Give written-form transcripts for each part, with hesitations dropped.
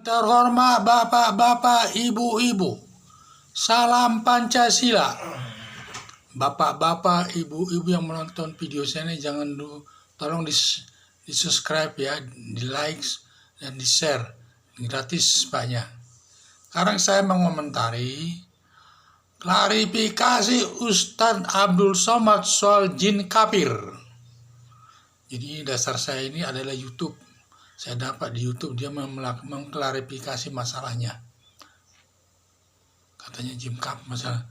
Terhormat bapak-bapak, ibu-ibu, salam Pancasila. Bapak-bapak, ibu-ibu yang menonton video saya ini jangan tolong di subscribe ya, di like dan di share, gratis banyak. Sekarang saya mengomentari klarifikasi Ustadz Abdul Somad soal jin kafir. Jadi dasar saya ini adalah YouTube. Saya dapat di YouTube dia mengklarifikasi masalahnya. Katanya jin kafir masalah.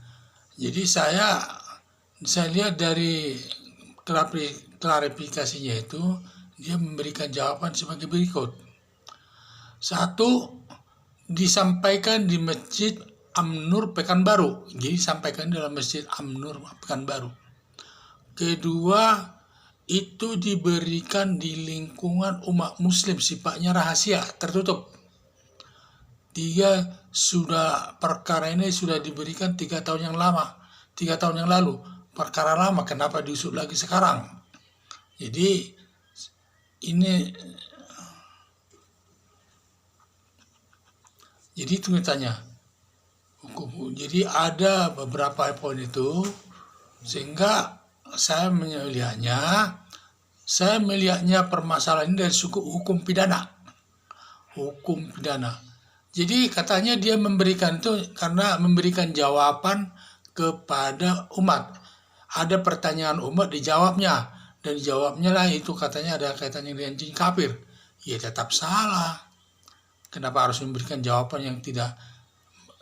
Jadi saya lihat dari klarifikasinya itu dia memberikan jawaban sebagai berikut. Satu, disampaikan di Masjid Am-Nur Pekanbaru. Jadi sampaikan dalam Masjid Am-Nur Pekanbaru. Kedua, itu diberikan di lingkungan umat muslim, sifatnya rahasia, tertutup. Perkara ini sudah diberikan 3 tahun yang lalu. Perkara lama, kenapa diusut lagi sekarang? Jadi itu tanya. Jadi ada beberapa poin itu, sehingga saya melihatnya permasalahan ini dari suku hukum pidana. Jadi katanya dia memberikan itu karena memberikan jawaban kepada umat. Ada pertanyaan umat dijawabnya, dan dijawabnya lah itu katanya ada kaitannya dengan jin kafir. Ya tetap salah. Kenapa harus memberikan jawaban yang tidak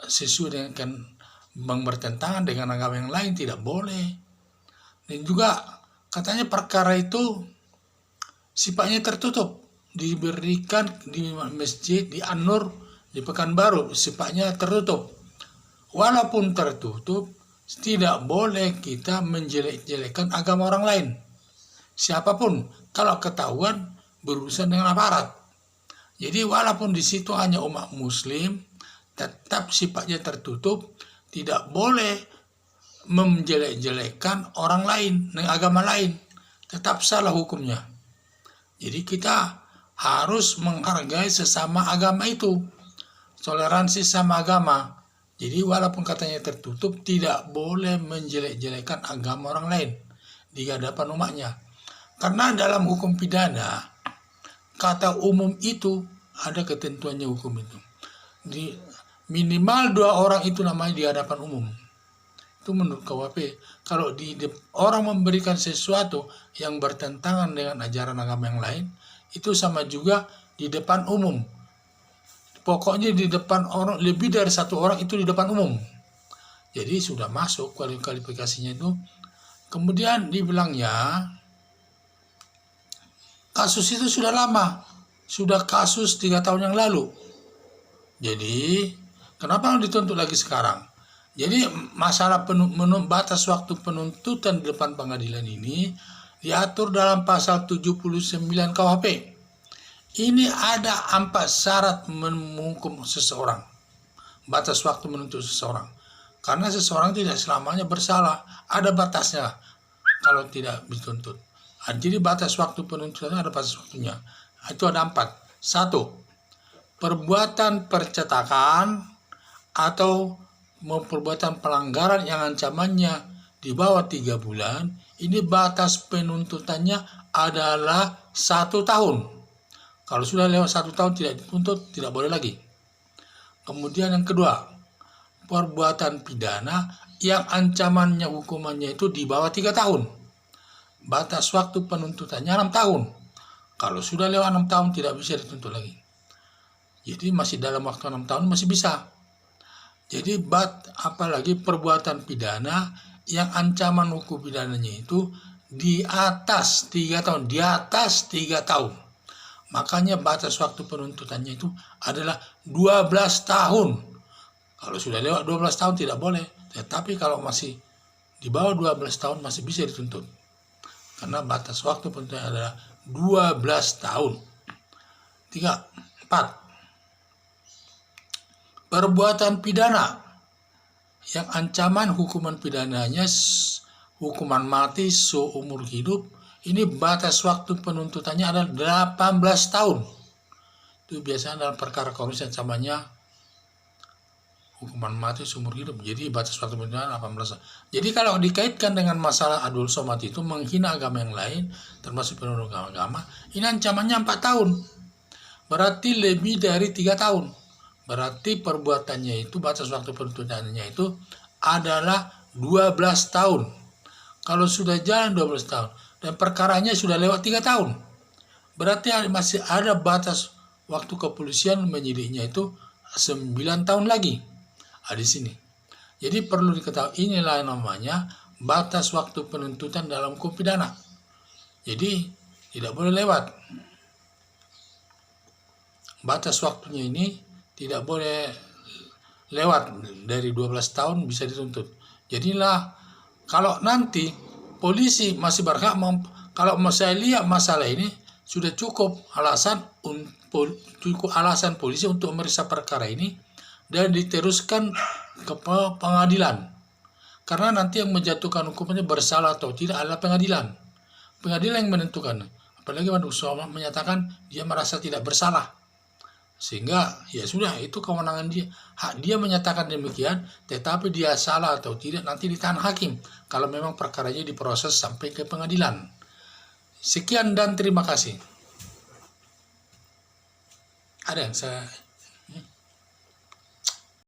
sesuai dengan bertentangan dengan agama yang lain? Tidak boleh. Dan juga katanya perkara itu sifatnya tertutup, diberikan di masjid di An-Nur di Pekanbaru, sifatnya tertutup. Walaupun tertutup, tidak boleh kita menjelek-jelekan agama orang lain. Siapapun kalau ketahuan berurusan dengan aparat. Jadi walaupun di situ hanya umat muslim, tetap sifatnya tertutup, tidak boleh menjelek-jelekan orang lain dengan agama lain, tetap salah hukumnya. Jadi kita harus menghargai sesama agama itu, toleransi sama agama. Jadi walaupun katanya tertutup, tidak boleh menjelek-jelekan agama orang lain di hadapan umatnya. Karena dalam hukum pidana, kata umum itu ada ketentuannya hukum itu. Minimal 2 orang itu namanya di hadapan umum. Itu menurut KUHP. Kalau orang memberikan sesuatu yang bertentangan dengan ajaran agama yang lain, itu sama juga di depan umum. Pokoknya di depan orang, lebih dari 1 orang itu di depan umum. Jadi sudah masuk kualifikasinya itu. Kemudian dibilangnya kasus itu sudah lama, sudah kasus 3 tahun yang lalu. Jadi kenapa dituntut lagi sekarang? Jadi masalah batas waktu penuntutan di depan pengadilan ini diatur dalam pasal 79 KUHP. Ini ada 4 syarat menghukum seseorang. Batas waktu menuntut seseorang. Karena seseorang tidak selamanya bersalah. Ada batasnya kalau tidak dituntut. Jadi batas waktu penuntutan ada batas waktunya. Itu ada 4. 1. Perbuatan percetakan atau perbuatan pelanggaran yang ancamannya di bawah 3 bulan, ini batas penuntutannya adalah 1 tahun. Kalau sudah lewat 1 tahun tidak dituntut, tidak boleh lagi. Kemudian yang kedua, perbuatan pidana yang ancamannya hukumannya itu di bawah 3 tahun. Batas waktu penuntutannya 6 tahun. Kalau sudah lewat 6 tahun tidak bisa dituntut lagi. Jadi masih dalam waktu 6 tahun masih bisa. Jadi apalagi perbuatan pidana yang ancaman hukum pidananya itu di atas 3 tahun, Makanya batas waktu penuntutannya itu adalah 12 tahun. Kalau sudah lewat 12 tahun tidak boleh, tetapi kalau masih di bawah 12 tahun masih bisa dituntut. Karena batas waktu penuntutannya adalah 12 tahun. 4. Perbuatan pidana yang ancaman hukuman pidananya hukuman mati seumur hidup, ini batas waktu penuntutannya adalah 18 tahun. Itu biasanya dalam perkara korupsi ancamannya hukuman mati seumur hidup. Jadi batas waktu penuntutan 18 tahun. Jadi kalau dikaitkan dengan masalah adul somad itu menghina agama yang lain, termasuk penodong agama, ini ancamannya 4 tahun. Berarti lebih dari 3 tahun. Berarti perbuatannya itu, batas waktu penuntutannya itu adalah 12 tahun. Kalau sudah jalan 12 tahun dan perkaranya sudah lewat 3 tahun, berarti masih ada batas waktu kepolisian menyidiknya itu 9 tahun lagi. Di sini. Jadi perlu diketahui, inilah namanya batas waktu penuntutan dalam hukum pidana. Jadi tidak boleh lewat. Batas waktunya ini tidak boleh lewat dari 12 tahun bisa dituntut. Jadilah kalau nanti polisi masih berhak, kalau saya lihat masalah ini sudah cukup alasan polisi untuk memeriksa perkara ini dan diteruskan ke pengadilan. Karena nanti yang menjatuhkan hukumannya bersalah atau tidak adalah pengadilan. Pengadilan yang menentukan. Apalagi manusia menyatakan dia merasa tidak bersalah. Sehingga ya sudah, itu kewenangan dia. Hak dia menyatakan demikian, tetapi dia salah atau tidak nanti ditahan hakim. Kalau memang perkaranya diproses sampai ke pengadilan. Sekian dan terima kasih. Ada yang saya